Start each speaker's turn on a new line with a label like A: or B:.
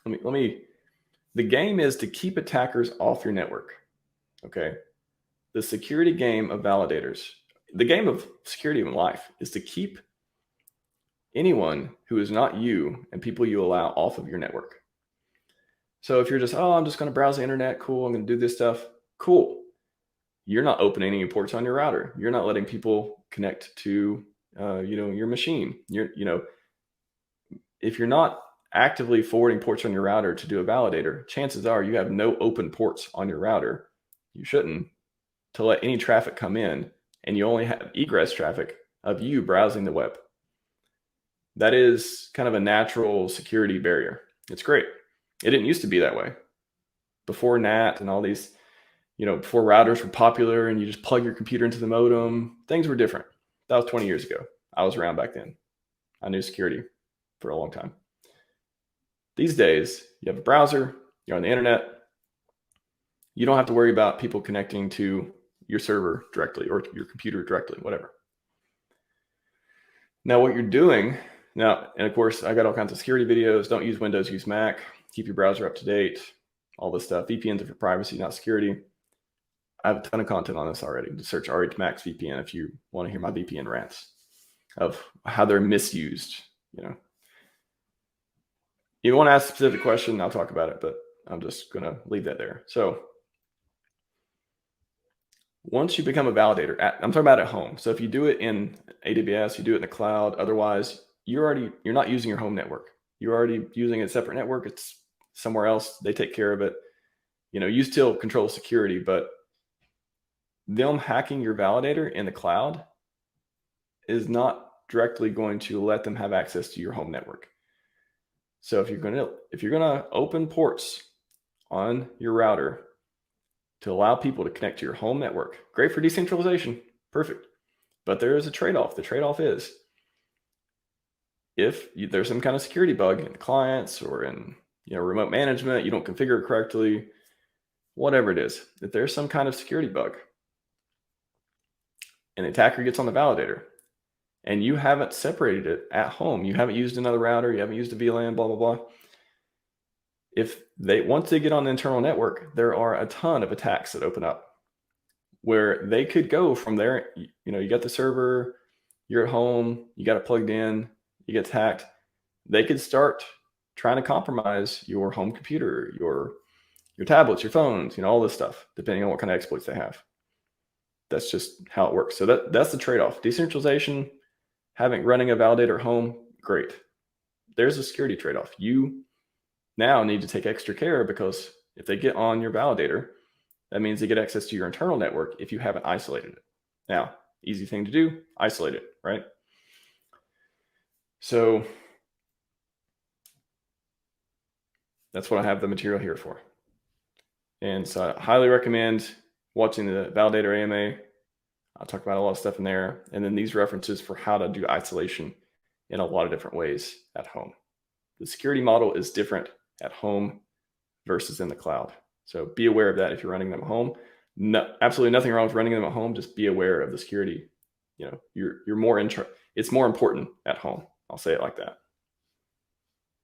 A: the game is to keep attackers off your network. Okay. The security game of validators, the game of security in life, is to keep anyone who is not you and people you allow off of your network. So if you're just, oh, I'm just going to browse the internet, cool, I'm going to do this stuff, cool. You're not opening any ports on your router. You're not letting people connect to, your machine. If you're not actively forwarding ports on your router to do a validator, chances are you have no open ports on your router. You shouldn't, to let any traffic come in, and you only have egress traffic of you browsing the web. That is kind of a natural security barrier. It's great. It didn't used to be that way. Before NAT and all these, before routers were popular and you just plug your computer into the modem, things were different. That was 20 years ago. I was around back then. I knew security for a long time. These days, you have a browser, you're on the internet. You don't have to worry about people connecting to your server directly or your computer directly, whatever. Now, what you're doing now, and of course, I got all kinds of security videos. Don't use Windows, use Mac. Keep your browser up to date. All this stuff. VPNs are for privacy, not security. I have a ton of content on this already. Just search RHMax VPN if you want to hear my VPN rants of how they're misused. You want to ask a specific question, I'll talk about it, but I'm just going to leave that there. So once you become a validator, I'm talking about at home. So if you do it in AWS, you do it in the cloud. Otherwise, you're not using your home network. You're already using a separate network. It's somewhere else. They take care of it. You still control security, but them hacking your validator in the cloud is not directly going to let them have access to your home network. So if you're gonna open ports on your router to allow people to connect to your home network, great for decentralization, perfect. But there is a trade-off. The trade-off is if there's some kind of security bug in clients or in remote management, you don't configure it correctly, whatever it is, if there's some kind of security bug and the attacker gets on the validator and you haven't separated it at home, you haven't used another router, you haven't used a VLAN, blah, blah, blah. Once they get on the internal network, there are a ton of attacks that open up where they could go from there. You got the server, you're at home, you got it plugged in, you get hacked. They could start trying to compromise your home computer, your tablets, your phones, all this stuff, depending on what kind of exploits they have. That's just how it works. So that's the trade-off. Decentralization, running a validator at home, great. There's a security trade-off. You now need to take extra care because if they get on your validator, that means they get access to your internal network if you haven't isolated it. Now, easy thing to do, isolate it, right? So that's what I have the material here for. And so I highly recommend watching the Validator AMA. I'll talk about a lot of stuff in there. And then these references for how to do isolation in a lot of different ways at home. The security model is different at home versus in the cloud. So be aware of that if you're running them at home. No, absolutely nothing wrong with running them at home. Just be aware of the security. It's more important at home. I'll say it like that.